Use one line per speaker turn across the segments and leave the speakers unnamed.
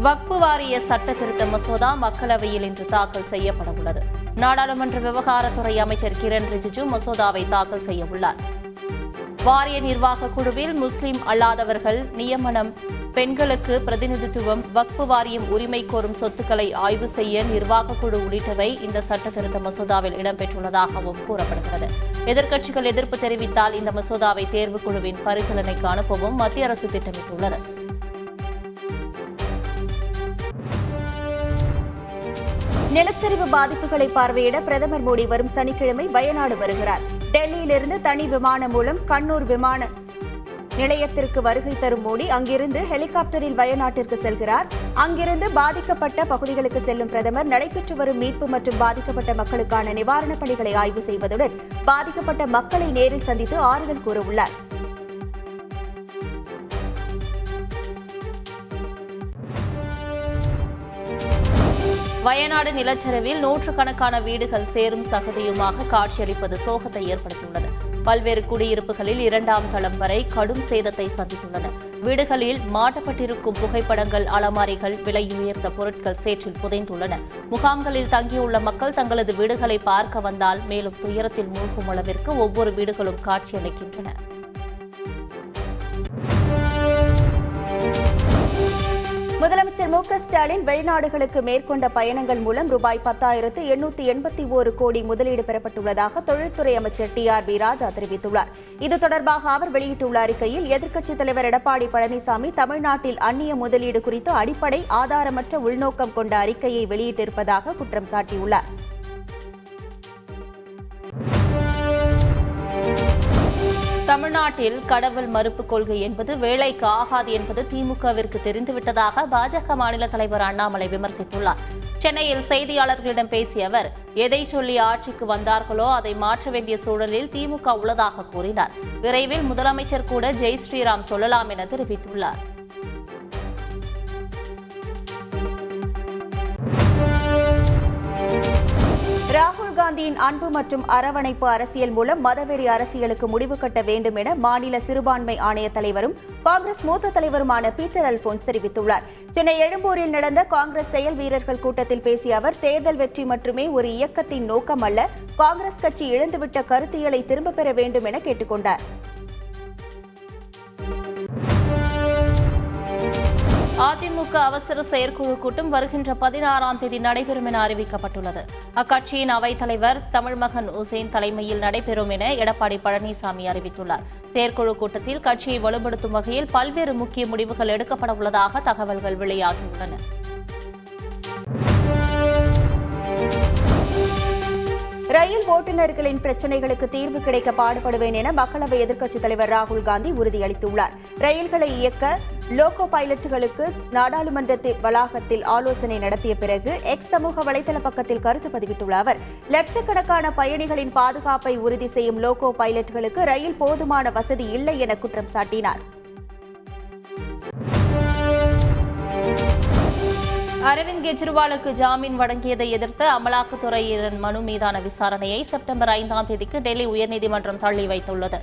வக்பு வாரிய சட்ட திருத்த மசோதா மக்களவையில் இன்று தாக்கல் செய்யப்பட உள்ளது. நாடாளுமன்ற விவகாரத்துறை அமைச்சர் கிரண் ரிஜிஜு மசோதாவை தாக்கல் செய்ய உள்ளார். வாரிய நிர்வாக குழுவில் முஸ்லிம் அல்லாதவர்கள் நியமனம், பெண்களுக்கு பிரதிநிதித்துவம், வக்பு வாரியம் உரிமை கோரும் சொத்துக்களை ஆய்வு செய்ய நிர்வாக குழு உள்ளிட்டவை இந்த சட்ட திருத்த மசோதாவில் இடம்பெற்றுள்ளதாகவும் கூறப்படுகிறது. எதிர்க்கட்சிகள் எதிர்ப்பு தெரிவித்தால் இந்த மசோதாவை தேர்வுக் குழுவின் பரிசீலனைக்கு அனுப்பவும் மத்திய அரசு திட்டமிட்டுள்ளது.
நிலச்சரிவு பாதிப்புகளை பார்வையிட பிரதமர் மோடி வரும் சனிக்கிழமை வயநாடு வருகிறார். டெல்லியிலிருந்து தனி விமானம் மூலம் கண்ணூர் விமான நிலையத்திற்கு வருகை தரும் மோடி அங்கிருந்து ஹெலிகாப்டரில் வயநாட்டிற்கு செல்கிறார். அங்கிருந்து பாதிக்கப்பட்ட பகுதிகளுக்கு செல்லும் பிரதமர் நடைபெற்று வரும் மீட்பு மற்றும் பாதிக்கப்பட்ட மக்களுக்கான நிவாரணப் பணிகளை ஆய்வு செய்வதுடன் பாதிக்கப்பட்ட மக்களை நேரில் சந்தித்து ஆறுதல் கூறவுள்ளார்.
வயநாடு நிலச்சரிவில் நூற்றுக்கணக்கான வீடுகள் சேரும் சகதியுமாக காட்சியளிப்பது சோகத்தை ஏற்படுத்தியுள்ளது. பல்வேறு குடியிருப்புகளில் 2ஆம் தளம் வரை கடும் சேதத்தை சந்தித்துள்ளன. வீடுகளில் மாட்டப்பட்டிருக்கும் புகைப்படங்கள், அலமாரிகள், விலையுயர்ந்த பொருட்கள் சேற்றில் புதைந்துள்ளன. முகாம்களில் தங்கியுள்ள மக்கள் தங்களது வீடுகளை பார்க்க வந்தால் மேலும் துயரத்தில் மூழ்கும் அளவிற்கு ஒவ்வொரு வீடுகளும் காட்சியளிக்கின்றன.
முதலமைச்சர் மு க ஸ்டாலின் வெளிநாடுகளுக்கு மேற்கொண்ட பயணங்கள் மூலம் ரூபாய் 10,881 கோடி முதலீடு பெறப்பட்டுள்ளதாக தொழில்துறை அமைச்சர் TRB ராஜா தெரிவித்துள்ளார். இது தொடர்பாக அவர் வெளியிட்டுள்ள அறிக்கையில், எதிர்க்கட்சித் தலைவர் எடப்பாடி பழனிசாமி தமிழ்நாட்டில் அந்நிய முதலீடு குறித்து அடிப்படை ஆதாரமற்ற உள்நோக்கம் கொண்ட அறிக்கையை வெளியிட்டிருப்பதாக குற்றம் சாட்டியுள்ளார்.
தமிழ்நாட்டில் கடவுள் மறுப்பு கொள்கை என்பது வேலைக்கு ஆகாது என்பது திமுகவிற்கு தெரிந்துவிட்டதாக பாஜக மாநில தலைவர் அண்ணாமலை விமர்சித்துள்ளார். சென்னையில் செய்தியாளர்களிடம் பேசிய அவர், எதை சொல்லி ஆட்சிக்கு வந்தார்களோ அதை மாற்ற வேண்டிய சூழலில் திமுக உள்ளதாக கூறினார். விரைவில் முதலமைச்சர் கூட ஜெய் ஸ்ரீராம் சொல்லலாம் என தெரிவித்துள்ளார்.
ராகுல் காந்தியின் அன்பு மற்றும் அரவணைப்பு அரசியல் மூலம் மதவெறி அரசியலுக்கு முடிவு கட்ட வேண்டும் என மாநில சிறுபான்மை ஆணைய தலைவரும் காங்கிரஸ் மூத்த தலைவருமான பீட்டர் அல்போன்ஸ் தெரிவித்துள்ளார். சென்னை எழும்பூரில் நடந்த காங்கிரஸ் செயல் வீரர்கள் கூட்டத்தில் பேசிய அவர், தேர்தல் வெற்றி மட்டுமே ஒரு இயக்கத்தின் நோக்கம் அல்ல, காங்கிரஸ் கட்சி இழந்துவிட்ட கருத்தியலை திரும்பப் பெற வேண்டும் என கேட்டுக் கொண்டார்.
அதிமுக அவசர செயற்குழு கூட்டம் வருகின்ற 16ஆம் தேதி நடைபெறும் என அறிவிக்கப்பட்டுள்ளது. அக்கட்சியின் அவைத் தலைவர் தமிழ்மகன் உசேன் தலைமையில் நடைபெறும் என எடப்பாடி பழனிசாமி அறிவித்துள்ளார். செயற்குழு கூட்டத்தில் கட்சியை வலுப்படுத்தும் வகையில் பல்வேறு முக்கிய முடிவுகள் எடுக்கப்பட உள்ளதாக தகவல்கள் வெளியாகியுள்ளன.
ரயில் ஓட்டுநர்களின் பிரச்சினைகளுக்கு தீர்வு கிடைக்க பாடுபடுவேன் என மக்களவை எதிர்க்கட்சித் தலைவர் ராகுல் காந்தி உறுதியளித்துள்ளார். ரயில்களை இயக்க லோகோ பைலட்டுகளுக்கு நாடாளுமன்ற வளாகத்தில் ஆலோசனை நடத்திய பிறகு எக்ஸ் சமூக வலைதள பக்கத்தில் கருத்து பதிவிட்டுள்ள அவர், லட்சக்கணக்கான பயணிகளின் பாதுகாப்பை உறுதி செய்யும் லோகோ பைலட்டுகளுக்கு ரயில் போதுமான வசதி இல்லை என குற்றம் சாட்டினார்.
அரவிந்த் கெஜ்ரிவாலுக்கு ஜாமீன் வழங்கியதை எதிர்த்து அமலாக்கத்துறையின் மனு மீதான விசாரணையை செப்டம்பர் 5ஆம் தேதிக்கு டெல்லி உயர்நீதிமன்றம் தள்ளி வைத்துள்ளது.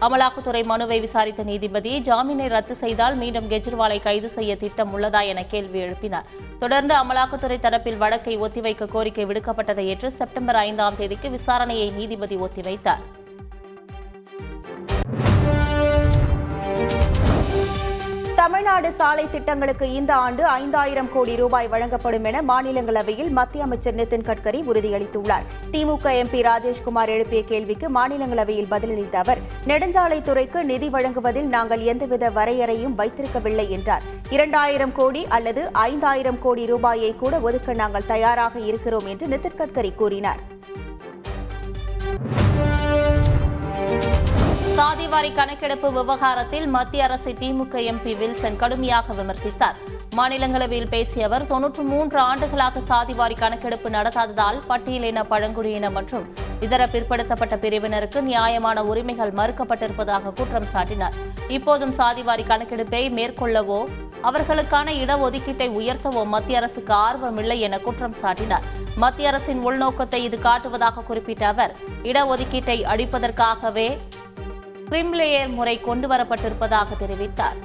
அமலாக்கத்துறை மனுவை விசாரித்த நீதிபதி, ஜாமீனை ரத்து செய்தால் மீண்டும் கெஜ்ரிவாலை கைது செய்ய திட்டம் உள்ளதா என கேள்வி எழுப்பினார். தொடர்ந்து அமலாக்கத்துறை தரப்பில் வழக்கை ஒத்திவைக்க கோரிக்கை விடுக்கப்பட்டதை ஏற்று செப்டம்பர் 5ஆம் தேதிக்கு விசாரணையை நீதிபதி ஒத்திவைத்தார்.
தமிழ்நாடு சாலை திட்டங்களுக்கு இந்த ஆண்டு 5000 கோடி ரூபாய் வழங்கப்படும் என மாநிலங்களவையில் மத்திய அமைச்சர் நிதின் கட்கரி உறுதியளித்துள்ளார். திமுக MP ராஜேஷ்குமார் எழுப்பிய கேள்விக்கு மாநிலங்களவையில் பதிலளித்த அவர், நெடுஞ்சாலைத்துறைக்கு நிதி வழங்குவதில் நாங்கள் எந்தவித வரையறையும் வைத்திருக்கவில்லை என்றார். 2000 கோடி அல்லது 5000 கோடி ரூபாயை கூட ஒதுக்க நாங்கள் தயாராக இருக்கிறோம் என்று நிதின் கட்கரி கூறினார்.
சாதிவாரி கணக்கெடுப்பு விவகாரத்தில் மத்திய அரசை திமுக MP வில்சன் கடுமையாக விமர்சித்தார். மாநிலங்களவையில் பேசிய அவர், 93 ஆண்டுகளாக சாதிவாரி கணக்கெடுப்பு நடத்தாததால் பட்டியலின, பழங்குடியின மற்றும் இதர பிற்படுத்தப்பட்ட பிரிவினருக்கு நியாயமான உரிமைகள் மறுக்கப்பட்டிருப்பதாக குற்றம் சாட்டினார். இப்போதும் சாதிவாரி கணக்கெடுப்பை மேற்கொள்ளவோ அவர்களுக்கான இடஒதுக்கீட்டை உயர்த்தவோ மத்திய அரசுக்கு ஆர்வமில்லை என குற்றம் சாட்டினார். மத்திய அரசின் உள்நோக்கத்தை இது காட்டுவதாக குறிப்பிட்ட அவர், இடஒதுக்கீட்டை அடிப்பதற்காகவே கிரிம்லேயர் முறை கொண்டுவரப்பட்டிருப்பதாக தெரிவித்தார்.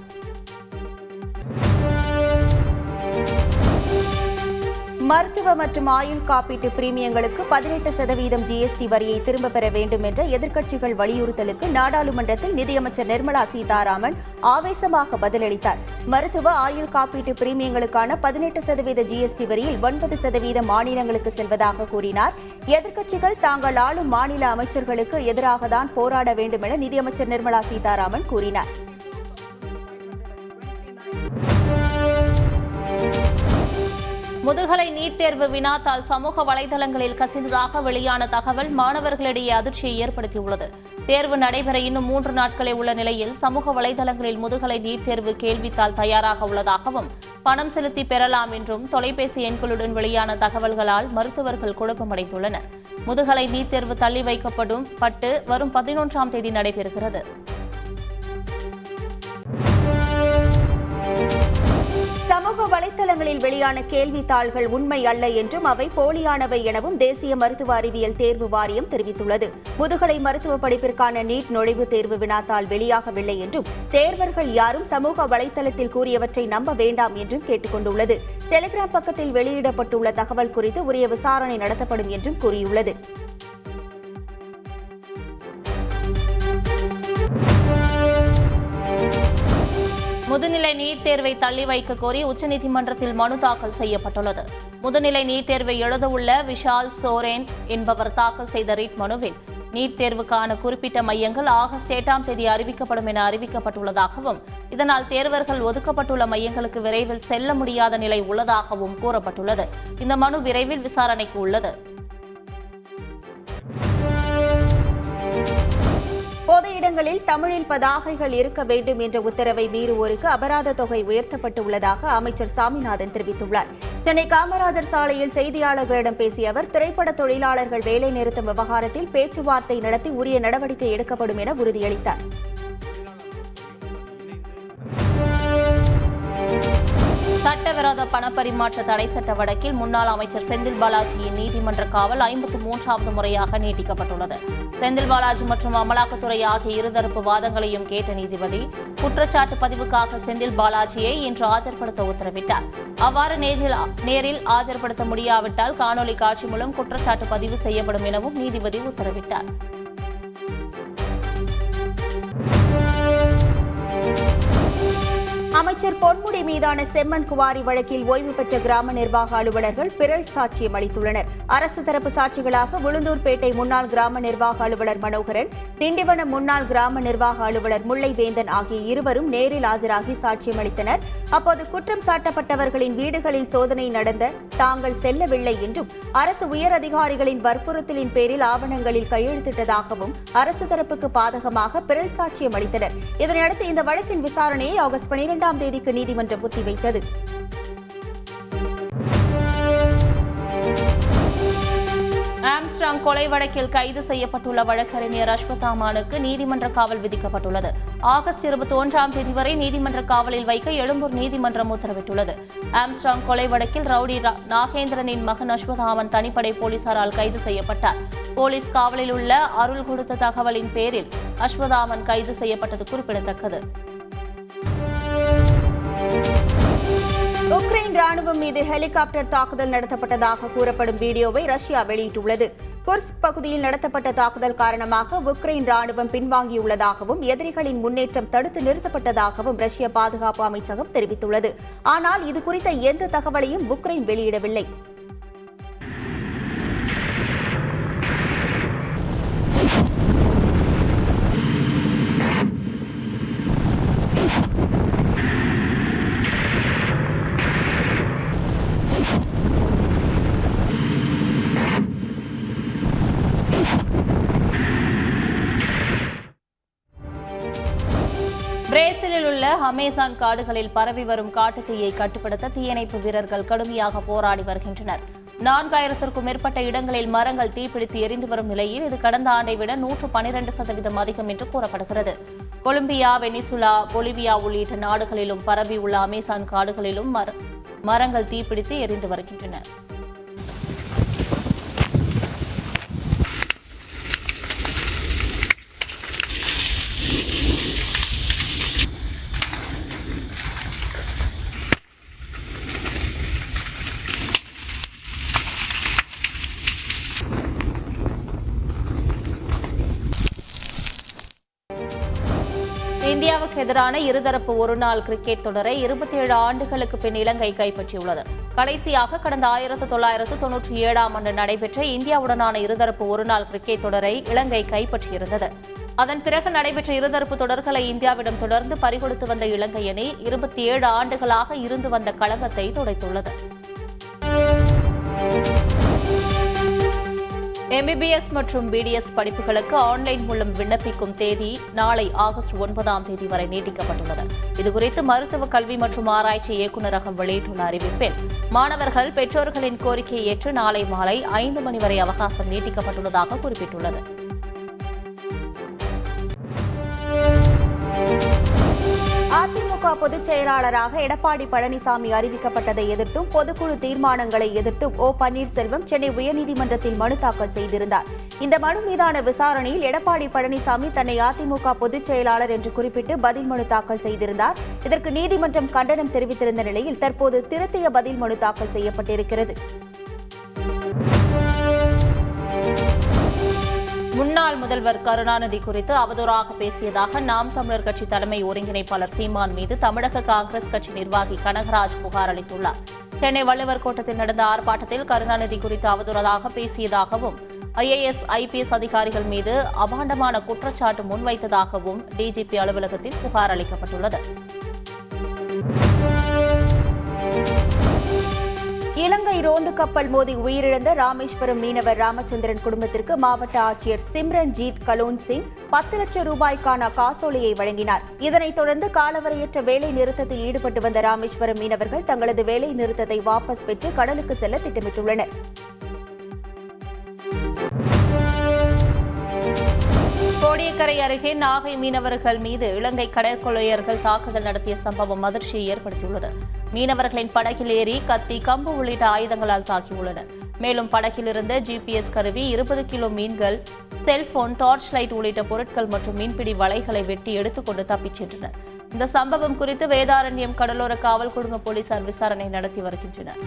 மருத்துவ மற்றும் ஆயுள் காப்பீட்டு பிரீமியங்களுக்கு 18% ஜிஎஸ்டி வரியை திரும்பப் பெற வேண்டும் என்ற எதிர்க்கட்சிகள் வலியுறுத்தலுக்கு நாடாளுமன்றத்தில் நிதியமைச்சர் நிர்மலா சீதாராமன் ஆவேசமாக பதிலளித்தார். மருத்துவ ஆயுள் காப்பீட்டு பிரீமியங்களுக்கான 18% ஜிஎஸ்டி வரியில் 9% மாநிலங்களுக்கு செல்வதாக கூறினார். எதிர்க்கட்சிகள் தாங்கள் ஆளும் மாநில அமைச்சர்களுக்கு எதிராகத்தான் போராட வேண்டும் என நிதியமைச்சர் நிர்மலா சீதாராமன் கூறினார்.
முதுகலை நீட் தேர்வு வினாத்தால் சமூக வலைதளங்களில் கசிந்ததாக வெளியான தகவல் மாணவர்களிடையே அதிர்ச்சியை ஏற்படுத்தியுள்ளது. தேர்வு நடைபெற இன்னும் 3 நாட்களே உள்ள நிலையில் சமூக வலைதளங்களில் முதுகலை நீட் தேர்வு கேள்வித்தாள் தயாராக உள்ளதாகவும் பணம் செலுத்தி பெறலாம் என்றும் தொலைபேசி எண்களுடன் வெளியான தகவல்களால் மருத்துவர்கள் குழப்பமடைந்துள்ளனர். முதுகலை நீட் தேர்வு தள்ளி வைக்கப்படும் வரும் 11ஆம் தேதி நடைபெறுகிறது.
சமூக வலைதளங்களில் வெளியான கேள்வித்தாள்கள் உண்மை அல்ல என்றும் அவை போலியானவை எனவும் தேசிய மருத்துவ அறிவியல் தேர்வு வாரியம் தெரிவித்துள்ளது. முதுகலை மருத்துவ படிப்பிற்கான நீட் நுழைவுத் தேர்வு வினாத்தாள் வெளியாகவில்லை என்றும் தேர்வர்கள் யாரும் சமூக வலைதளத்தில் கூறியவற்றை நம்ப வேண்டாம் என்றும் கேட்டுக் கொண்டுள்ளது. டெலிகிராம் பக்கத்தில் வெளியிடப்பட்டுள்ள தகவல் குறித்து உரிய விசாரணை நடத்தப்படும் என்றும் கூறியுள்ளது.
முதுநிலை நீட் தேர்வை தள்ளி வைக்க கோரி உச்சநீதிமன்றத்தில் மனு தாக்கல் செய்யப்பட்டுள்ளது. முதுநிலை நீட் தேர்வை எழுதவுள்ள விஷால் சோரேன் என்பவர் தாக்கல் செய்த ரிட் மனுவில் நீட் தேர்வுக்கான குறிப்பிட்ட மையங்கள் ஆகஸ்ட் 8ஆம் தேதி அறிவிக்கப்படும் என அறிவிக்கப்பட்டுள்ளதாகவும் இதனால் தேர்வர்கள் ஒதுக்கப்பட்டுள்ள மையங்களுக்கு விரைவில் செல்ல முடியாத நிலை உள்ளதாகவும் கூறப்பட்டுள்ளது. இந்த மனு விரைவில் விசாரணைக்கு உள்ளது.
பொது இடங்களில் தமிழில் பதாகைகள் இருக்க வேண்டும் என்ற உத்தரவை மீறுவோருக்கு அபராத தொகை உயர்த்தப்பட்டுள்ளதாக அமைச்சர் சாமிநாதன் தெரிவித்துள்ளார். சென்னை காமராஜர் சாலையில் செய்தியாளர்களிடம் பேசிய அவர் திரைப்பட தொழிலாளர்கள் வேலை நிறுத்தம் விவகாரத்தில் பேச்சுவார்த்தை நடத்தி உரிய நடவடிக்கை எடுக்கப்படும் என உறுதியளித்தார்.
சட்டவிரோத பணப்பரிமாற்ற தடை சட்ட வழக்கில் முன்னாள் அமைச்சர் செந்தில் பாலாஜியின் நீதிமன்ற காவல் 53வது முறையாக நீட்டிக்கப்பட்டுள்ளது. செந்தில் பாலாஜி மற்றும் அமலாக்கத்துறை ஆகிய இருதரப்பு வாதங்களையும் கேட்ட நீதிபதி குற்றச்சாட்டு பதிவுக்காக செந்தில் பாலாஜியை இன்று ஆஜர்படுத்த உத்தரவிட்டார். அவ்வாறு நேரில் ஆஜர்படுத்த முடியாவிட்டால் காணொலி காட்சி மூலம் குற்றச்சாட்டு பதிவு செய்யப்படும் எனவும் நீதிபதி உத்தரவிட்டார்.
அமைச்சர் பொன்முடி மீதான செம்மண் குவாரி வழக்கில் ஓய்வு பெற்ற கிராம நிர்வாக அலுவலர்கள் பிறல் சாட்சியம் அளித்துள்ளனர். அரசு தரப்பு சாட்சிகளாக உளுந்தூர்பேட்டை முன்னாள் கிராம நிர்வாக அலுவலர் மனோகரன், திண்டிவனம் முன்னாள் கிராம நிர்வாக அலுவலர் முல்லைவேந்தன் ஆகிய இருவரும் நேரில் ஆஜராகி சாட்சியம் அளித்தனர். அப்போது குற்றம் சாட்டப்பட்டவர்களின் வீடுகளில் சோதனை நடந்த தாங்கள் செல்லவில்லை என்றும் அரசு உயர் அதிகாரிகளின் வற்புறுத்தலின் பேரில் ஆவணங்களில் கையெழுத்திட்டதாகவும் அரசு தரப்புக்கு பாதகமாக பிறல் சாட்சியம் அளித்தனர். இதனையடுத்து இந்த வழக்கின் விசாரணையை ஆகஸ்ட் 12ஆம் தேதிக்கு நீதிமன்றம் ஒத்திவைத்தது.
ஆம்ஸ்ட்ராங் கொலை வழக்கில் கைது செய்யப்பட்டுள்ள வழக்கறிஞர் அஸ்வத்தாமானுக்கு நீதிமன்ற காவல் விதிக்கப்பட்டுள்ளது. ஆகஸ்ட் 21ஆம் தேதி வரை நீதிமன்ற காவலில் வைக்க எழும்பூர் நீதிமன்றம் உத்தரவிட்டுள்ளது. ஆம்ஸ்ட்ராங் கொலை வழக்கில் ரவுடி நாகேந்திரனின் மகன் அஸ்வத்தாமன் தனிப்படை போலீசாரால் கைது செய்யப்பட்டார். போலீஸ் காவலில் உள்ள அருள் கொடுத்த தகவலின் பேரில் அஸ்வத்தாமன் கைது செய்யப்பட்டது குறிப்பிடத்தக்கது.
உக்ரைன் ராணுவம் மீது ஹெலிகாப்டர் தாக்குதல் நடத்தப்பட்டதாக கூறப்படும் வீடியோவை ரஷ்யா வெளியிட்டுள்ளது. குர்ஸ்க் பகுதியில் நடத்தப்பட்ட தாக்குதல் காரணமாக உக்ரைன் ராணுவம் பின்வாங்கியுள்ளதாகவும் எதிரிகளின் முன்னேற்றம் தடுத்து நிறுத்தப்பட்டதாகவும் ரஷ்ய பாதுகாப்பு அமைச்சகம் தெரிவித்துள்ளது. ஆனால் இது குறித்த எந்த தகவலையும் உக்ரைன் வெளியிடவில்லை.
பிரேசிலில் உள்ள அமேசான் காடுகளில் பரவி வரும் காட்டுத்தீயை கட்டுப்படுத்த தீயணைப்பு வீரர்கள் கடுமையாக போராடி வருகின்றனர். 4000க்கும் மேற்பட்ட இடங்களில் மரங்கள் தீப்பிடித்து எரிந்து வரும் நிலையில் இது கடந்த ஆண்டை விட 112% அதிகம் என்று கூறப்படுகிறது. கொலம்பியா, வெனிசுலா, பொலிவியா உள்ளிட்ட நாடுகளிலும் பரவியுள்ள அமேசான் காடுகளிலும் மரங்கள் தீப்பிடித்து எரிந்து வருகின்றன. இந்தியாவுக்கு எதிரான இருதரப்பு ஒருநாள் கிரிக்கெட் தொடரை 27 ஆண்டுகளுக்கு பின் இலங்கை கைப்பற்றியுள்ளது. கடைசியாக கடந்த 1997ஆம் ஆண்டு நடைபெற்ற இந்தியாவுடனான இருதரப்பு ஒருநாள் கிரிக்கெட் தொடரை இலங்கை கைப்பற்றியிருந்தது. அதன் பிறகு நடைபெற்ற இருதரப்பு தொடர்களை இந்தியாவிடம் தொடர்ந்து பறிகொடுத்து வந்த இலங்கை அணி 27 ஆண்டுகளாக இருந்து வந்த களங்கத்தை துடைத்துள்ளது. MBBS மற்றும் BDS படிப்புகளுக்கு ஆன்லைன் மூலம் விண்ணப்பிக்கும் தேதி நாளை ஆகஸ்ட் 9ஆம் தேதி வரை நீட்டிக்கப்பட்டுள்ளது. இதுகுறித்து மருத்துவ கல்வி மற்றும் ஆராய்ச்சி இயக்குநரகம் வெளியிட்டுள்ள அறிவிப்பில் மாணவர்கள் பெற்றோர்களின் கோரிக்கையை ஏற்று நாளை மாலை 5 மணி வரை அவகாசம் நீட்டிக்கப்பட்டுள்ளதாக குறிப்பிட்டுள்ளது.
அதிமுக பொதுச் செயலாளராக எடப்பாடி பழனிசாமி அறிவிக்கப்பட்டதை எதிர்த்தும் பொதுக்குழு தீர்மானங்களை எதிர்த்தும் ஓ பன்னீர்செல்வம் சென்னை உயர்நீதிமன்றத்தில் மனு தாக்கல் செய்திருந்தார். இந்த மனு மீதான விசாரணையில் எடப்பாடி பழனிசாமி தன்னை அதிமுக பொதுச் செயலாளர் என்று குறிப்பிட்டு பதில் மனு தாக்கல் செய்திருந்தார். இதற்கு நீதிமன்றம் கண்டனம் தெரிவித்திருந்த நிலையில் தற்போது திருத்திய பதில் மனு தாக்கல் செய்யப்பட்டிருக்கிறது.
முன்னாள் முதல்வர் கருணாநிதி குறித்து அவதூறாக பேசியதாக நாம் தமிழர் கட்சி தலைமை ஒருங்கிணைப்பாளர் சீமான் மீது தமிழக காங்கிரஸ் கட்சி நிர்வாகி கனகராஜ் புகார் அளித்துள்ளார். சென்னை வள்ளுவர் கோட்டத்தில் நடந்த ஆர்ப்பாட்டத்தில் கருணாநிதி குறித்து அவதூறாக பேசியதாகவும் IAS, IPS அதிகாரிகள் மீது அபாண்டமான குற்றச்சாட்டு முன்வைத்ததாகவும் DGP அலுவலகத்தில் புகார் அளிக்கப்பட்டுள்ளது.
இலங்கை ரோந்து கப்பல் மோதி உயிரிழந்த ராமேஸ்வரம் மீனவர் ராமச்சந்திரன் குடும்பத்திற்கு மாவட்ட ஆட்சியர் சிம்ரன்ஜீத் கலோன் சிங் 10 லட்சம் ரூபாய்க்கான காசோலையை வழங்கினார். இதனைத் தொடர்ந்து காலவரையற்ற வேலை நிறுத்தத்தில் ஈடுபட்டு வந்த ராமேஸ்வரம் மீனவர்கள் தங்களது வேலை நிறுத்தத்தை வாபஸ் பெற்று கடலுக்கு செல்ல திட்டமிட்டுள்ளனர்.
கோடியக்கரை அருகே நாகை மீனவர்கள் மீது இலங்கை கடற்கொள்ளையர்கள் தாக்குதல் நடத்திய சம்பவம் அதிர்ச்சியை ஏற்படுத்தியுள்ளது. மீனவர்களின் படகில் ஏறி கத்தி, கம்பு உள்ளிட்ட ஆயுதங்களால் தாக்கியுள்ளனர். மேலும் படகில் இருந்த GPS கருவி, 20 கிலோ மீன்கள், செல்போன், டார்ச் லைட் உள்ளிட்ட பொருட்கள் மற்றும் மீன்பிடி வலைகளை வெட்டி எடுத்துக்கொண்டு தப்பிச் சென்றனர். இந்த சம்பவம் குறித்து வேதாரண்யம் கடலோர காவல் குழும போலீசார் விசாரணை நடத்தி வருகின்றனர்.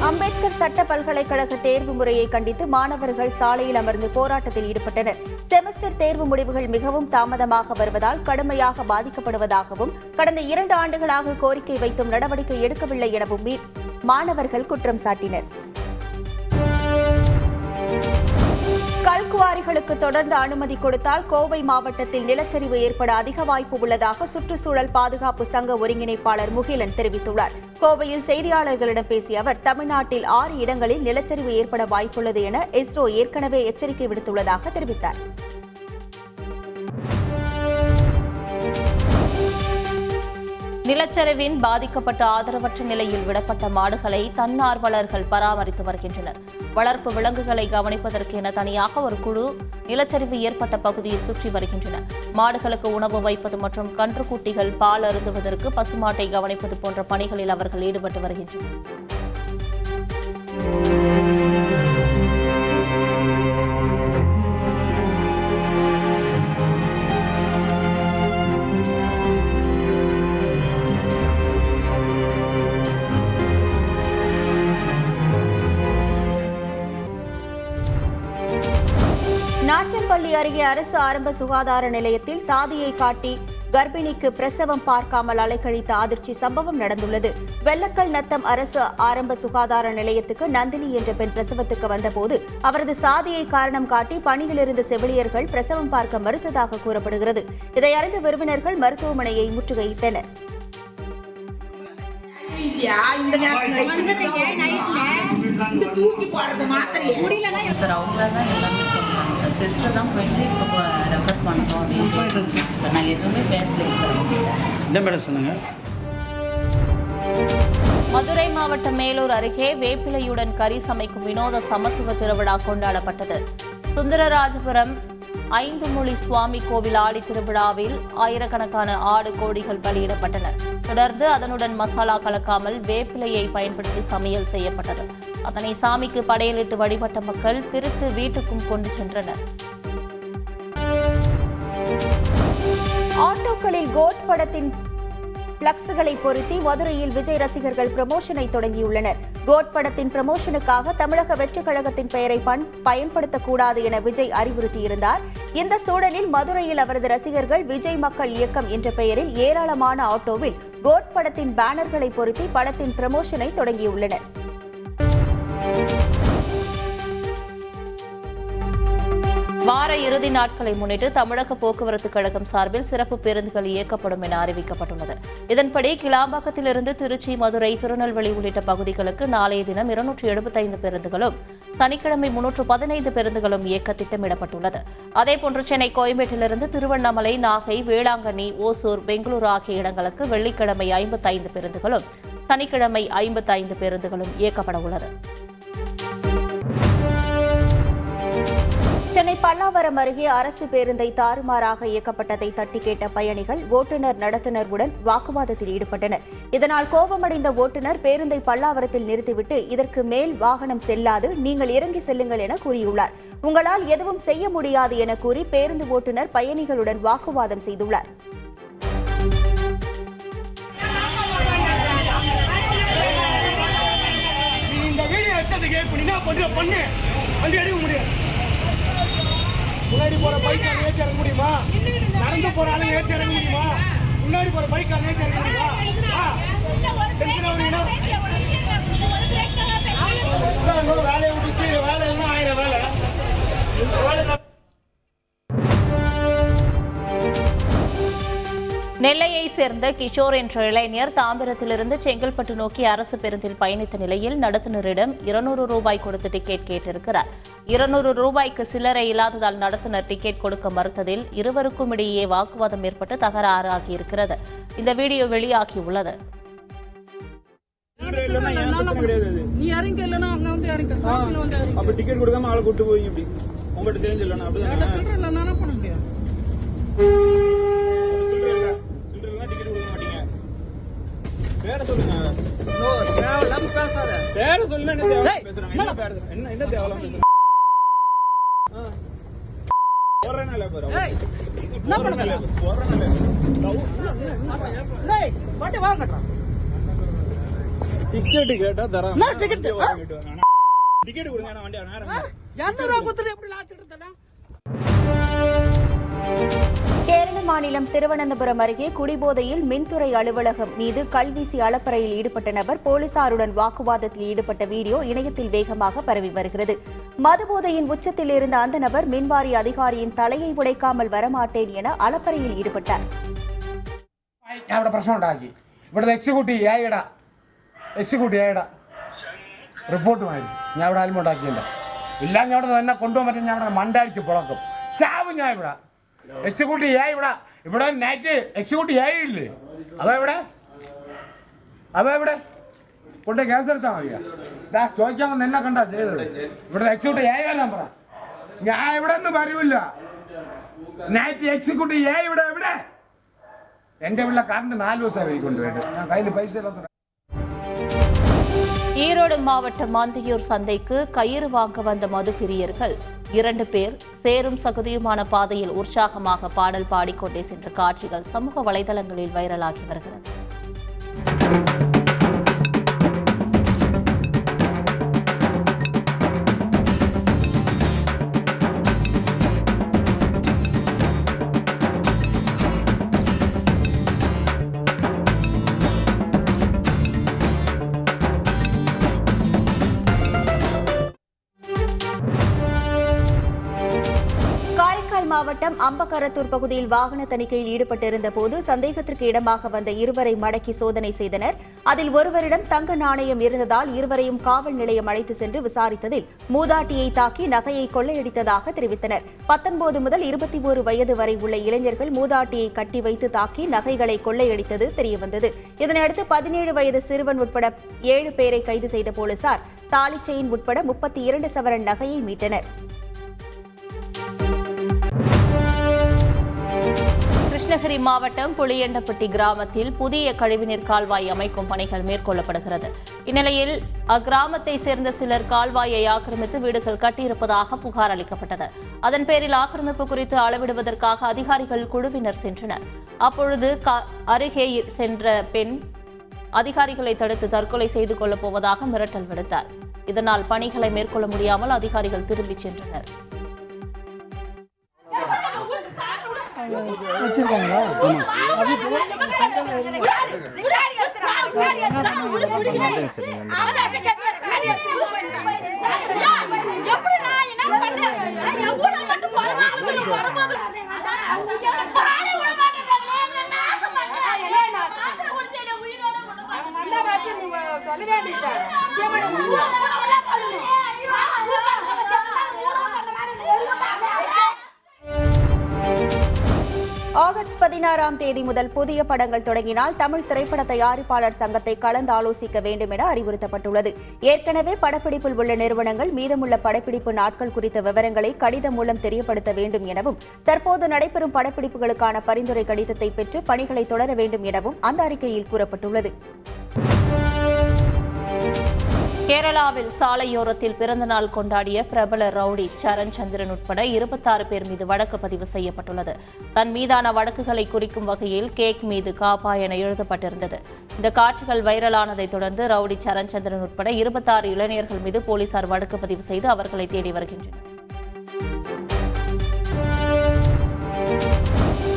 அம்பேத்கர் சட்ட பல்கலைக்கழக தேர்வு முறையை கண்டித்து மாணவர்கள் சாலையில் அமர்ந்து போராட்டத்தில் ஈடுபட்டனர். செமஸ்டர் தேர்வு முடிவுகள் மிகவும் தாமதமாக வருவதால் கடுமையாக பாதிக்கப்படுவதாகவும் கடந்த 2 ஆண்டுகளாக கோரிக்கை வைத்தும் நடவடிக்கை எடுக்கவில்லை எனவும் மாணவர்கள் குற்றம் சாட்டினர். கல்குவாரிகளுக்கு தொடர்ந்து அனுமதி கொடுத்தால் கோவை மாவட்டத்தில் நிலச்சரிவு ஏற்பட அதிக வாய்ப்பு உள்ளதாக சுற்றுச்சூழல் பாதுகாப்பு சங்க ஒருங்கிணைப்பாளர் முகிலன் தெரிவித்துள்ளார். கோவையில் செய்தியாளர்களிடம் பேசிய அவர், தமிழ்நாட்டில் 6 இடங்களில் நிலச்சரிவு ஏற்பட வாய்ப்புள்ளது என இஸ்ரோ ஏற்கனவே எச்சரிக்கை விடுத்துள்ளதாக தெரிவித்தார்.
நிலச்சரிவின் பாதிக்கப்பட்ட ஆதரவற்ற நிலையில் விடப்பட்ட மாடுகளை தன்னார்வலர்கள் பராமரித்து வருகின்றனர். வளர்ப்பு விலங்குகளை கவனிப்பதற்கு என தனியாக ஒரு குழு நிலச்சரிவு ஏற்பட்ட பகுதியில் சுற்றி வருகின்றனர். மாடுகளுக்கு உணவு வைப்பது மற்றும் கன்றுக்குட்டிகள் பால் அருந்துவதற்கு பசுமாட்டை கவனிப்பது போன்ற பணிகளில் அவர்கள் ஈடுபட்டு வருகின்றனர்.
நாற்றம்பள்ளி அருகே அரசு ஆரம்ப சுகாதார நிலையத்தில் சாதியை காட்டி கர்ப்பிணிக்கு பிரசவம் பார்க்காமல் அலைக்கழித்த அதிர்ச்சி சம்பவம் நடந்துள்ளது. வெள்ளக்கல் நத்தம் அரசு ஆரம்ப சுகாதார நிலையத்துக்கு நந்தினி என்ற பெண் பிரசவத்துக்கு வந்தபோது அவரது சாதியை காரணம் காட்டி பணியில் இருந்த செவிலியர்கள் பிரசவம் பார்க்க மறுத்ததாக கூறப்படுகிறது. இதை அறிந்த விருந்தினர்கள் மருத்துவமனையை முற்றுகையிட்டனர்.
சிஸ்டர் தான் போயிட்டு இப்போ ரெஃபர் பண்ணணும் அப்படின்னு நான் எதுவுமே பேசலைங்க சார்.
என்ன மேடம் சொன்னாங்க?
மதுரை மாவட்டம் மேலூர் அருகே வேப்பிலையுடன் கறி சமைக்கும் வினோத சமத்துவ திருவிழா கொண்டாடப்பட்டது. சுந்தரராஜபுரம் 5 மொழி சுவாமி கோவில் ஆடி திருவிழாவில் ஆயிரக்கணக்கான ஆடு கோடிகள் பலியிடப்பட்டன. தொடர்ந்து அதனுடன் மசாலா கலக்காமல் வேப்பிலையை பயன்படுத்தி சமையல் செய்யப்பட்டது. அதனை சாமிக்கு படையலிட்டு வழிபட்ட மக்கள் பிரித்து வீட்டுக்கும் கொண்டு சென்றனர்.
ஆட்டோக்களில் கோட் படத்தின் பிளக்ஸுகளை பொருத்தி மதுரையில் விஜய் ரசிகர்கள் ப்ரமோஷனை தொடங்கியுள்ளனர். கோட் படத்தின் ப்ரமோஷனுக்காக தமிழக வெற்றிக் கழகத்தின் பெயரை பயன்படுத்தக்கூடாது என விஜய் அறிவுறுத்தியிருந்தார். இந்த சூழலில் மதுரையில் அவரது ரசிகர்கள் விஜய் மக்கள் இயக்கம் என்ற பெயரில் ஏராளமான ஆட்டோவில் கோட் படத்தின் பேனர்களை பொருத்தி படத்தின் ப்ரமோஷனை தொடங்கியுள்ளனர்.
வார இறுதி நாட்களை முன்னிட்டு தமிழக போக்குவரத்து கழகம் சார்பில் சிறப்பு பேருந்துகள் இயக்கப்படும் என அறிவிக்கப்பட்டுள்ளது. இதன்படி கிளாம்பாக்கத்திலிருந்து திருச்சி, மதுரை, திருநெல்வேலி உள்ளிட்ட பகுதிகளுக்கு நாளைய தினம் 275 பேருந்துகளும், சனிக்கிழமை 315 பேருந்துகளும் இயக்க திட்டமிடப்பட்டுள்ளது. அதேபோன்று சென்னை கோயம்பேட்டிலிருந்து திருவண்ணாமலை, நாகை, வேளாங்கண்ணி, ஓசூர், பெங்களூரு ஆகிய இடங்களுக்கு வெள்ளிக்கிழமை 55 பேருந்துகளும், சனிக்கிழமை 55 பேருந்துகளும் இயக்கப்பட உள்ளது.
சென்னை பல்லாவரம் அருகே அரசு பேருந்தை தாறுமாறாக இயக்கப்பட்டதை தட்டி கேட்ட பயணிகள் ஓட்டுநர் நடத்துனருடன் வாக்குவாதத்தில் ஈடுபட்டனர். இதனால் கோபமடைந்த ஓட்டுநர் பேருந்தை பல்லாவரத்தில் நிறுத்திவிட்டு இதற்கு மேல் வாகனம் செல்லாது, நீங்கள் இறங்கி செல்லுங்கள் என கூறியுள்ளார். உங்களால் எதுவும் செய்ய முடியாது என கூறி பேருந்து ஓட்டுநர் பயணிகளுடன் வாக்குவாதம் செய்துள்ளார்.
முன்னாடி போற பைக் ஏற்றி இறங்க முடியுமா? நடந்து போற ஆளுங்க ஏற்றி இறங்க முடியுமா? முன்னாடி போற பைக் ஏற்றி இறங்க முடியுமா? வேலையை விட்டு வேலை எல்லாம் 1000 வேலை.
நெல்லையை சேர்ந்த கிஷோர் என்ற இளைஞர் தாம்பரத்திலிருந்து செங்கல்பட்டு நோக்கி அரசு பேருந்தில் பயணித்த நிலையில் நடத்துனரிடம் 200 ரூபாய் கொடுத்து டிக்கெட் கேட்டிருக்கிறார். 200 ரூபாய்க்கு சில்லறை இல்லாததால் நடத்துனர் டிக்கெட் கொடுக்க மறுத்ததில் இருவருக்கும் இடையே வாக்குவாதம் ஏற்பட்டு தகராறு ஆகியிருக்கிறது. இந்த வீடியோ வெளியாகியுள்ளது.
டிக்கெட் கேட்டா தரேன். டிக்கெட் கொடுங்க. வண்டி
கேரள மாநிலம் திருவனந்தபுரம் அருகே குடிபோதையில் மின்துறை அலுவலகம் மீது கல்வீசி அளப்பறையில் ஈடுபட்ட நபர் போலீசாருடன் வாக்குவாதத்தில் ஈடுபட்ட வீடியோ இணையத்தில் வேகமாக பரவி வருகிறது. மதுபோதையின் உச்சத்தில் இருந்த அந்த நபர் மின்வாரிய அதிகாரியின் தலையை உடைக்காமல் வரமாட்டேன் என அளப்பறையில் ஈடுபட்டார்.
എക്സിക്യൂട്ടീവ് ഇവിടെ നൈറ്റ് എക്സിക്യൂട്ടീവ് ഇല്ലേ? അവ കൊണ്ട് കേസ് എടുത്താൽ മതിയാ? ചോദിക്കാൻ നിന്നെ കണ്ടാ ചെയ്തത്. ഇവിടെ എക്സിക്യൂട്ടീവ് ആയാലും പറ, ഞാൻ ഇവിടെ ഒന്നും പറയൂല. നൈറ്റ് എക്സിക്യൂട്ടീവ് ഇവിടെ എവിടെ? എന്റെ പിള്ള കറണ്ട് 4 ദിവസം വരെ കൊണ്ടുപോയിട്ട് ഞാൻ കയ്യിൽ പൈസ ഇല്ലാത്ത.
ஈரோடு மாவட்டம் மாந்தியூர் சந்தைக்கு கயிறு வாங்க வந்த மதுப்பிரியர்கள் 2 பேர் சேரும் சகதியுமான பாதையில் உற்சாகமாக பாடல் பாடிக்கொண்டே சென்ற காட்சிகள் சமூக வலைதளங்களில் வைரலாகி வருகிறது.
மாவட்டம் அம்பகரத்தூர் பகுதியில் வாகன தணிக்கையில் ஈடுபட்டிருந்த போது சந்தேகத்திற்கு இடமாக வந்த இருவரை மடக்கி சோதனை செய்தனர். அதில் ஒருவரிடம் தங்க நாணயம் இருந்ததால் இருவரையும் காவல் நிலையம் அழைத்து சென்று விசாரித்ததில் மூதாட்டியை தாக்கி நகையை கொள்ளையடித்ததாக தெரிவித்தனர். 19 முதல் 21 வயது வரை உள்ள இளைஞர்கள் மூதாட்டியை கட்டி வைத்து தாக்கி நகைகளை கொள்ளையடித்தது தெரியவந்தது. இதனையடுத்து 17 வயது சிறுவன் உட்பட 7 பேரை கைது செய்த போலீசார் தாலி செயின் உட்பட 32 சவரன் நகையை மீட்டனர்.
கிருஷ்ணகிரி மாவட்டம் புளியண்டப்பட்டி கிராமத்தில் புதிய கழிவுநீர் கால்வாய் அமைக்கும் பணிகள் மேற்கொள்ளப்படுகிறது. இந்நிலையில் அக்கிராமத்தை சேர்ந்த சிலர் கால்வாயை ஆக்கிரமித்து வீடுகள் கட்டியிருப்பதாக புகார் அளிக்கப்பட்டது. அதன் பேரில் ஆக்கிரமிப்பு குறித்து அளவிடுவதற்காக அதிகாரிகள் குழுவினர் சென்றனர். அப்பொழுது அருகே சென்ற பெண் அதிகாரிகளை தடுத்து தற்கொலை செய்து கொள்ளப் போவதாக மிரட்டல் விடுத்தார். இதனால் பணிகளை மேற்கொள்ள முடியாமல் அதிகாரிகள் திரும்பிச் சென்றனர்.
ஆகஸ்ட் 16ஆம் தேதி முதல் புதிய படங்கள் தொடங்கினால் தமிழ் திரைப்பட தயாரிப்பாளர் சங்கத்தை கலந்து ஆலோசிக்க வேண்டும் என அறிவுறுத்தப்பட்டுள்ளது. ஏற்கனவே படப்பிடிப்பில் உள்ள நிறுவனங்கள் மீதமுள்ள படப்பிடிப்பு நாட்கள் குறித்த விவரங்களை கடிதம் மூலம் தெரியப்படுத்த வேண்டும் எனவும், தற்போது நடைபெறும் படப்பிடிப்புகளுக்கான பரிந்துரை கடிதத்தை பெற்று பணிகளை தொடர வேண்டும் எனவும் அந்த அறிக்கையில் கூறப்பட்டுள்ளது.
கேரளாவில் சாலையோரத்தில் பிறந்தநாள் கொண்டாடிய பிரபல ரவுடி சரண் சந்திரன் உட்பட 26 பேர் மீது வழக்கு பதிவு செய்யப்பட்டுள்ளது. தன் மீதான வழக்குகளை குறிக்கும் வகையில் கேக் மீது காப்பா என எழுதப்பட்டிருந்தது. இந்த காட்சிகள் வைரலானதை தொடர்ந்து ரவுடி சரண் சந்திரன் உட்பட 26 இளைஞர்கள் மீது போலீசார் வழக்கு பதிவு செய்து அவர்களை தேடி வருகின்றனர்.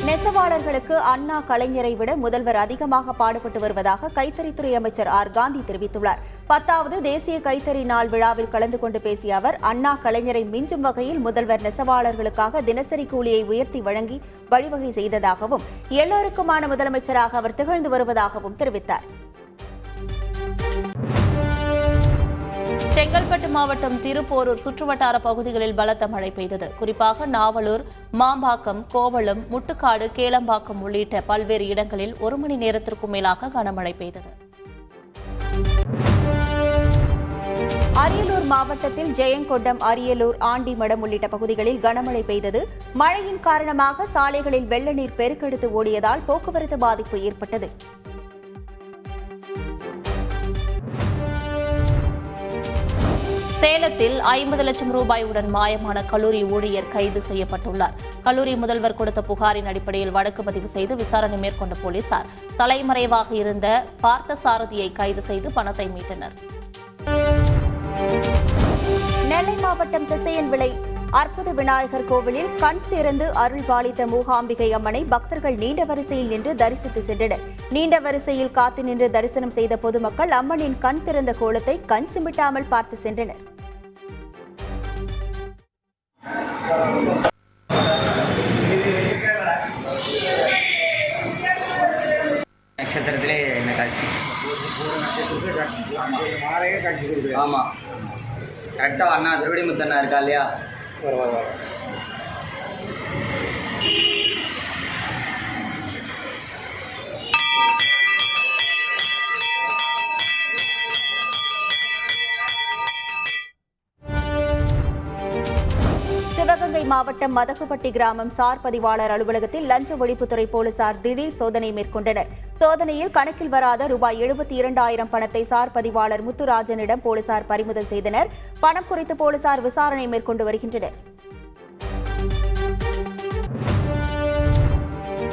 நெசவாளர்களுக்கு அண்ணா கலைஞரை விட முதல்வர் அதிகமாக பாடுபட்டு வருவதாக கைத்தறித்துறை அமைச்சர் ஆர் காந்தி தெரிவித்துள்ளார். 10வது தேசிய கைத்தறி நாள் விழாவில் கலந்து கொண்டு பேசிய அவர், அண்ணா கலைஞரை மிஞ்சும் வகையில் முதல்வர் நெசவாளர்களுக்காக தினசரி கூலியை உயர்த்தி வழங்கி வழிவகை செய்ததாகவும், எல்லோருக்குமான முதலமைச்சராக அவர் திகழ்ந்து வருவதாகவும் தெரிவித்தார்.
செங்கல்பட்டு மாவட்டம் திருப்போரூர் சுற்றுவட்டார பகுதிகளில் பலத்த மழை பெய்தது. குறிப்பாக நாவலூர், மாம்பாக்கம், கோவளம், முட்டுக்காடு, கேளம்பாக்கம் உள்ளிட்ட பல்வேறு இடங்களில் 1 மணி நேரத்திற்கும் மேலாக கனமழை பெய்தது.
அரியலூர் மாவட்டத்தில் ஜெயங்கொண்டம், அரியலூர், ஆண்டிமடம் உள்ளிட்ட பகுதிகளில் கனமழை பெய்தது. மழையின் காரணமாக சாலைகளில் வெள்ள நீர் பெருக்கெடுத்து ஓடியதால் போக்குவரத்து பாதிப்பு ஏற்பட்டது.
சேலத்தில் 50 லட்சம் ரூபாயுடன் மாயமான கல்லூரி ஊழியர் கைது செய்யப்பட்டுள்ளார். கல்லூரி முதல்வர் கொடுத்த புகாரின் அடிப்படையில் வழக்கு பதிவு செய்து விசாரணை மேற்கொண்ட போலீசார் தலைமறைவாக இருந்த பார்த்தசாரதியை கைது செய்து பணத்தை மீட்டனர்.
நெல்லை மாவட்டம் திசையன்விளை அற்புத விநாயகர் கோவிலில் கண் திறந்து அருள் பாலித்த மூகாம்பிகை அம்மனை பக்தர்கள் நீண்ட வரிசையில் நின்று தரிசித்து சென்றனர். நீண்ட வரிசையில் காத்து நின்று தரிசனம் செய்த பொதுமக்கள் அம்மனின் கண் திறந்த கோலத்தை கண் சிமிட்டாமல் பார்த்து சென்றனர்.
நட்சத்திரத்திலே என்ன காட்சி? ஆமாம், கரெக்டாக அண்ணா திருவடி முத்தண்ணா இருக்கா இல்லையா?
சிவகங்கை மாவட்டம் மதகுப்பட்டி கிராமம் சார் பதிவாளர் அலுவலகத்தில் லஞ்ச ஒழிப்புத்துறை போலீசார் திடீர் சோதனை மேற்கொண்டனர். சோதனையில் கணக்கில் வராத ரூபாய் 72,000 பணத்தை சார் பதிவாளர் முத்துராஜனிடம் போலீசார் பறிமுதல் செய்தனர். பணம் குறித்து போலீசார் விசாரணை மேற்கொண்டு வருகின்றனர்.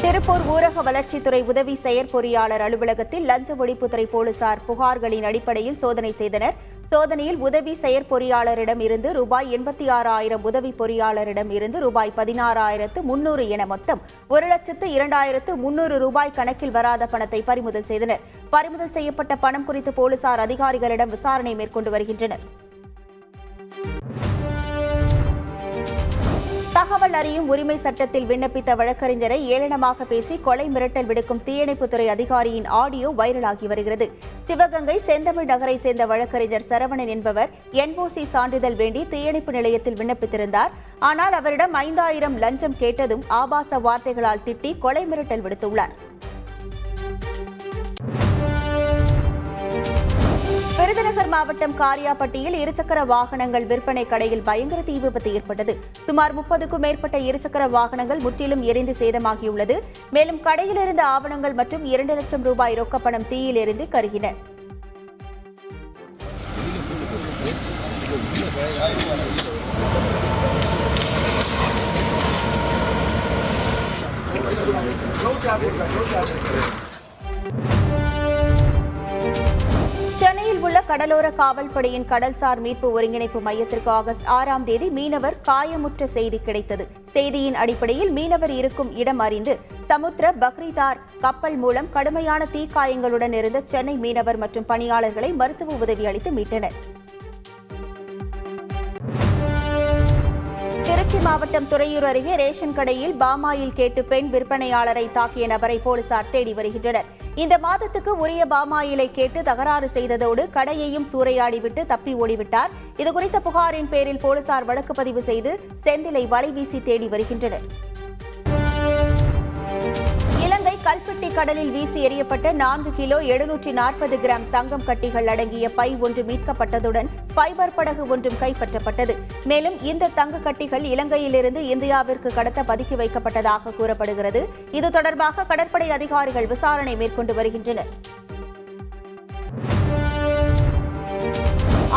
திருப்பூர் ஊரக வளர்ச்சித்துறை உதவி செயற்பொறியாளர் அலுவலகத்தில் லஞ்ச ஒழிப்புத்துறை போலீசார் புகார்களின் அடிப்படையில் சோதனை செய்தனர். சோதனையில் உதவி செயற்பொறியாளரிடம் இருந்து ரூபாய் 86,000, உதவி பொறியாளரிடம் இருந்து ரூபாய் 16,300 என மொத்தம் 1,02,300 ரூபாய் கணக்கில் வராத பணத்தை பறிமுதல் செய்தனர். பறிமுதல் செய்யப்பட்ட பணம் குறித்து போலீசார் அதிகாரிகளிடம் விசாரணை மேற்கொண்டு வருகின்றனர். தகவல் அறியும் உரிமை சட்டத்தில் விண்ணப்பித்த வழக்கறிஞரை ஏளனமாக பேசி கொலை மிரட்டல் விடுக்கும் தீயணைப்புத்துறை அதிகாரியின் ஆடியோ வைரலாகி வருகிறது. சிவகங்கை செந்தமிழ் நகரை சேர்ந்த வழக்கறிஞர் சரவணன் என்பவர் NOC சான்றிதழ் வேண்டி தீயணைப்பு நிலையத்தில் விண்ணப்பித்திருந்தார். ஆனால் அவரிடம் 5,000 லஞ்சம் கேட்டதும் ஆபாச வார்த்தைகளால் திட்டி கொலை மிரட்டல் விடுத்துள்ளார். விருதுநகர் மாவட்டம் காரியாபட்டியில் இருசக்கர வாகனங்கள் விற்பனை கடையில் பயங்கர தீ விபத்து ஏற்பட்டது. சுமார் 30க்கும் மேற்பட்ட இருசக்கர வாகனங்கள் முற்றிலும் எரிந்து சேதமாகியுள்ளது. மேலும் கடையில் இருந்த ஆவணங்கள் மற்றும் 2 லட்சம் ரூபாய் ரொக்கப்பணம் தீயில் எரிந்து கருகின. சென்னையில் உள்ள கடலோர காவல்படையின் கடல்சார் மீட்பு ஒருங்கிணைப்பு மையத்திற்கு ஆகஸ்ட் 6ஆம் தேதி மீனவர் காயமுற்ற செய்தி கிடைத்தது. செய்தியின் அடிப்படையில் மீனவர் இருக்கும் இடம் அறிந்து சமுத்திர பக்ரிதார் கப்பல் மூலம் கடுமையான தீக்காயங்களுடன் இருந்த சென்னை மீனவர் மற்றும் பணியாளர்களை மருத்துவ உதவி அளித்து மீட்டனர். திருச்சி மாவட்டம் துறையூர் அருகே ரேஷன் கடையில் பாமாயில் கேட்டு பெண் விற்பனையாளரை தாக்கிய நபரை போலீசார் தேடி வருகின்றனர். இந்த மாதத்துக்கு உரிய பாமாயிலை கேட்டு தகராறு செய்ததோடு கடையையும் சூறையாடிவிட்டு தப்பி ஓடிவிட்டார். இதுகுறித்த புகாரின் பேரில் போலீசார் வழக்கு பதிவு செய்து செந்திலை வலைவீசி தேடி வருகின்றனர். இலங்கை கல்பெட்டி கடலில் வீசி எறியப்பட்ட 4 கிலோ 740 கிராம் தங்கம் கட்டிகள் அடங்கிய பை ஒன்று மீட்கப்பட்டதுடன் ஃபைபர் படகு ஒன்றும் கைப்பற்றப்பட்டது. மேலும் இந்த தங்க கட்டிகள் இலங்கையிலிருந்து இந்தியாவிற்கு கடத்த பதுக்கி வைக்கப்பட்டதாக கூறப்படுகிறது. இது தொடர்பாக கடற்படை அதிகாரிகள் விசாரணை மேற்கொண்டு வருகின்றனர்.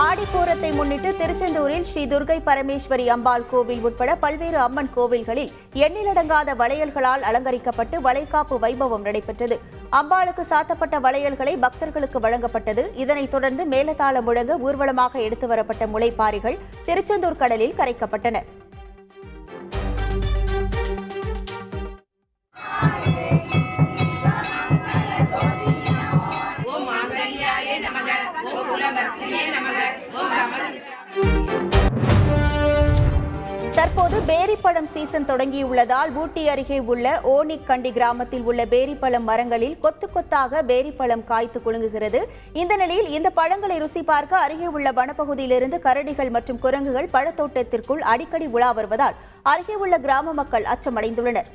ஆடிப்பூரத்தை முன்னிட்டு திருச்செந்தூரில் ஸ்ரீ துர்கை பரமேஸ்வரி அம்பாள் கோவில் உட்பட பல்வேறு அம்மன் கோவில்களில் எண்ணிலடங்காத வளையல்களால் அலங்கரிக்கப்பட்டு வளைகாப்பு வைபவம் நடைபெற்றது. அம்பாளுக்கு சாத்தப்பட்ட வளையல்களை பக்தர்களுக்கு வழங்கப்பட்டது. இதனைத் தொடர்ந்து மேலதாளம் முழங்க ஊர்வலமாக எடுத்து வரப்பட்ட முளைப்பாரிகள் திருச்செந்தூர் கடலில் கரைக்கப்பட்டன. தற்போது பேரிப்பழம் சீசன் தொடங்கியுள்ளதால் ஊட்டி அருகே உள்ள ஓனிக்கண்டி கிராமத்தில் உள்ள பேரிப்பழம் மரங்களில் கொத்து கொத்தாக பேரிப்பழம் காய்த்து குலுங்குகிறது. இந்த நிலையில் இந்த பழங்களை ருசி பார்க்க அருகே உள்ள வனப்பகுதியிலிருந்து கரடிகள் மற்றும் குரங்குகள் பழத்தோட்டத்திற்குள் அடிக்கடி உலா வருவதால் அருகே உள்ள கிராம மக்கள் அச்சமடைந்துள்ளனர்.